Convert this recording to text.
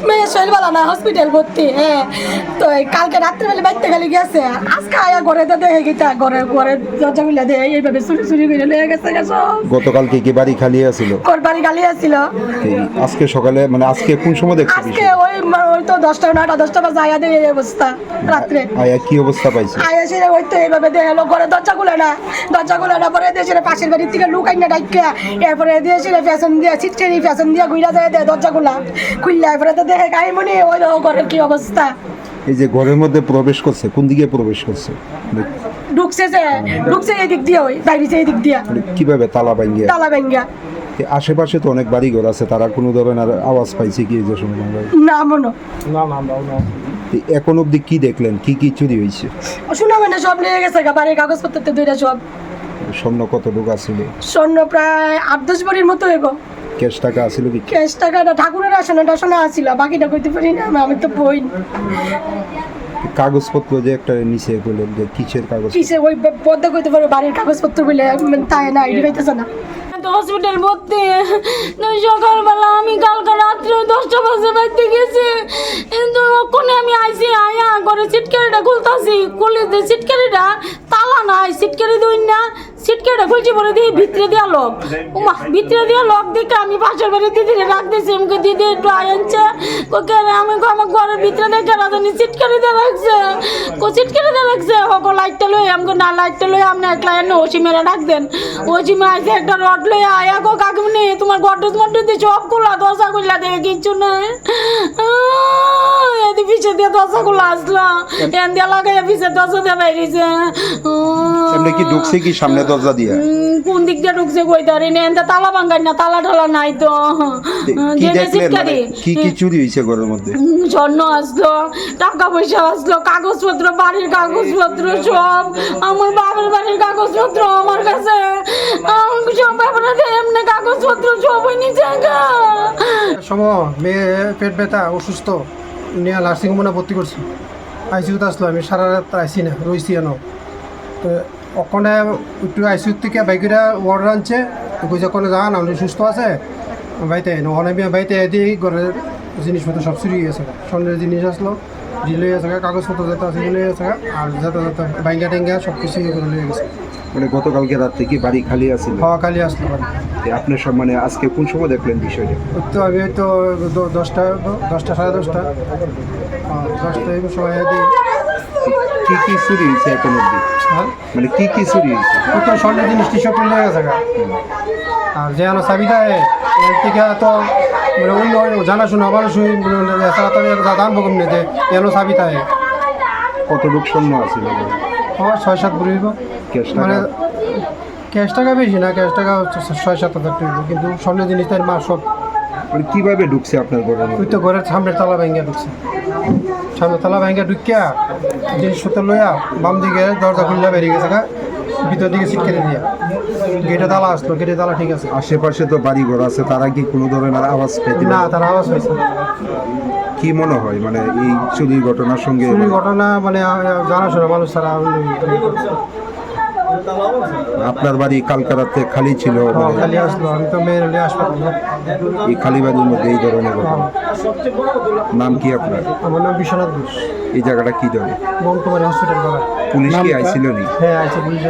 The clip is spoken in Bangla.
মেয়ে শরীর ভালো না, হসপিটাল ভর্তি। হ্যাঁ, তো কালকে রাত্রেবেলা বাইতে খালি গেছে, আজকে আয়া ঘরে তো দেখে গেছে, ঘরে দরজা খুলে দেয় এইভাবে চুরি করে নিয়ে গেছে। গতকালকে কি বাড়ি খালি আছিল? ওর বাড়ি খালি আছিল। আজকে সকালে মানে আজকে কোন সময় দেখছো? আজকে ওই তো 10টা 9টা 10টা বাজে আয়া দেয় এই অবস্থা রাত্রে। আয়া কি অবস্থা পাইছে? আয়া সে ওই তো এইভাবে দেখলো, ঘরে দরজা খুলে না পরে দিয়েছিল পাশের বাড়ির থেকে লুক আইনা ডাইকা, এরপরে দিয়েছিল ফ্যাশন দিয়ে ছিটকেরি ফ্যাশন দিয়ে ঘুরা যায় দেয় দরজা খুললা, এরপরে তো দেখে গায়ে মনে ওই ঘরের কি অবস্থা। এই যে ঘরের মধ্যে প্রবেশ করছে, কোন দিকে প্রবেশ করছে? ঢুকছে এদিক দিয়ে, ওই বাইরে এদিক দিয়ে কিভাবে? তালা ভাঙ্গিয়া? আশেপাশে তো অনেক বাড়ি ঘর আছে, তারা কোনো ধরনের আওয়াজ পাইছে কি এই যে সময়? না মনো এখন অব্দি কি দেখলেন, কি কি চুরি হয়েছে? শোনা মানে সব নিয়ে গেছে, বাড়ির কাগজপত্র দুইটা সব। স্বর্ণ কতটুকু আছিল? স্বর্ণ প্রায় 8-10 ভরির মতো হইব। ক্যাশ টাকা আছিল কি? ক্যাশ টাকাটা ঠাকুরের আসনে আছিল, বাকিটা কইতে পারি না, আমি তো বই। কাগজপত্র যে একটা নিচে বললেন যে কিসের কাগজ? কিসে ওই পদ্মা কইতে পারো, বাড়ির কাগজপত্র বলে তাই না, এটি পাইতেছে না। হসপিটাল ভর্তি। সকালবেলা আমি কালকে রাত্রে 10টা বাজে বাড়িতে গেছি, কিন্তু ওখানে আমি আইসি আয়া করে সিটকারিটা খুলতাছি, খুলে দিয়ে সিটকারিটা তালা নাই, সিটকারি দই না, সিটকারিটা খুলছি পরে দিয়ে ভিতরে দিয়া লক। উমা, ভিতরে দিয়া লক দেখে আমি পাশের বাড়ি দিদিকে ডাক দিয়েছি, আমাকে দিদি একটু আনছে, আমি আমার ঘরের ভিতরে দেখে রাজানি সিটকারি দিয়ে রাখছে, সিটকারি দিয়ে রাখছে। হোক লাইটটা লই, আমাকে না লাইটটা লই, আপনি একলা এনে ওসিমেরা ডাক দেন। ওসিমে আইসে একটা রড লই আয়া গো কাকিমনি তোমার গডরেজ মডরেজ দিয়ে সব খোলা, দরজা খুললা দেখে কিচ্ছু নাই। এদি পিছে দিয়ে দরজা খোলা আসলো, এন দিয়ে লাগাইয়া পিছে দরজা দিয়ে বাইরেছে। সামনে কি ঢুকছে কি সামনে দরজা দিয়ে? কোন দিক দিয়ে ঢুকছে কই ধরি না, এনতে তালা ভাঙাই না, তালা ঠালা নাই তো। কি দেখলেন মানে কি কি চুরি হইছে ঘরের মধ্যে? স্বর্ণ আসলো, টাকা পয়সা আসলো, কাগজপত্র, বাড়ির কাগজপত্র সব, আমার বাবার বাড়ির কাগজপত্র আমার কাছে, সব ব্যাপারে এমনি কাগজপত্র সবই নিচে। সময় মেয়ে পেট ব্যথা, অসুস্থ, নিয়ে নার্সিং হোমে ভর্তি করছি। আইসিউতে আসলো, আমি সারা রাত আইসি না, রইছি এনো। তো ওখানে একটু আইসিউর থেকে বাইকেরা অর্ডার আনছে, তো কইছে ওখানে যান, আমি সুস্থ আছে বাড়িতে। ওখানে আমি বাড়িতে দিয়ে ঘরের জিনিসপত্র সব চুরি গেছে, স্বর্ণের জিনিস আসলো, ঢিলে গেছে, কাগজপত্র যেতে আছে ঢিলে গেছে, আর যাতে বাইঙ্গা টেঙ্গা সব কিছু করে নিয়ে গেছে। মানে গতকালকে রাত থেকে বাড়ি খালি আছিল? হওয়া খালি আসলো বাড়ি। আপনার সব মানে আজকে কোন সময় দেখলেন বিষয়টা? তো আমি তো 10টা 10টা 10টা এই সময় দিই। কি কি চুরি হয়েছে এখন অব্দি? হ্যাঁ, মানে কি কি চুরি হয়েছে? ওই তো স্বর্ণের জিনিস টি শার্ট লেগে গেছে। আর যে আনো চাবিটা এর থেকে তো মানে অন্য জানাশোনা মানুষই দাম বকম নেই যে এনো চাবিটা কতটুকু স্বর্ণ আছিল? 6-7 ভরি ক্যাশ মানে টাকা? ক্যাশ টাকা বেশি না, ক্যাশ টাকা 6-7 হাজার টাকা, কিন্তু স্বর্ণের জিনিস তাই মা সব। মানে কিভাবে ঢুকছে আপনার ঘরের ওই মধ্যে? তো ঘরের সামনের তালা ভেঙে ঢুকছে, সামনের তালা ভেঙে ঢুকিয়া জিনিসপত্র লইয়া বাম দিকে দরজা খুললে বেরিয়ে গেছে, ভিতর দিকে সিট কেটে দিয়া গেটে তালা আসলো, গেটে তালা ঠিক আছে। আশেপাশে তো বাড়ি ঘর আছে, তারা কি কোনো ধরনের আওয়াজ পেতে? না, তার আওয়াজ হয়েছে। কি মনে হয় মানে এই চুরির ঘটনার সঙ্গে? চুরির ঘটনা মানে জানাশোনা মানুষ তারা আপনার বাড়ি কালকে রাতে খালি ছিল? মানে খালি আসলো, আমি তো মেয়ের নিয়ে হাসপাতালে। এই খালি বাড়ির মধ্যে এই ধরনের ঘটনা? নাম কি আপনার? আমার নাম বিশ্বনাথ ঘোষ। এই জায়গাটা কি ধরে? মনকুমারী হসপিটাল করা। পুলিশ কি আইছিল নি? হ্যাঁ, আইছে পুলিশ।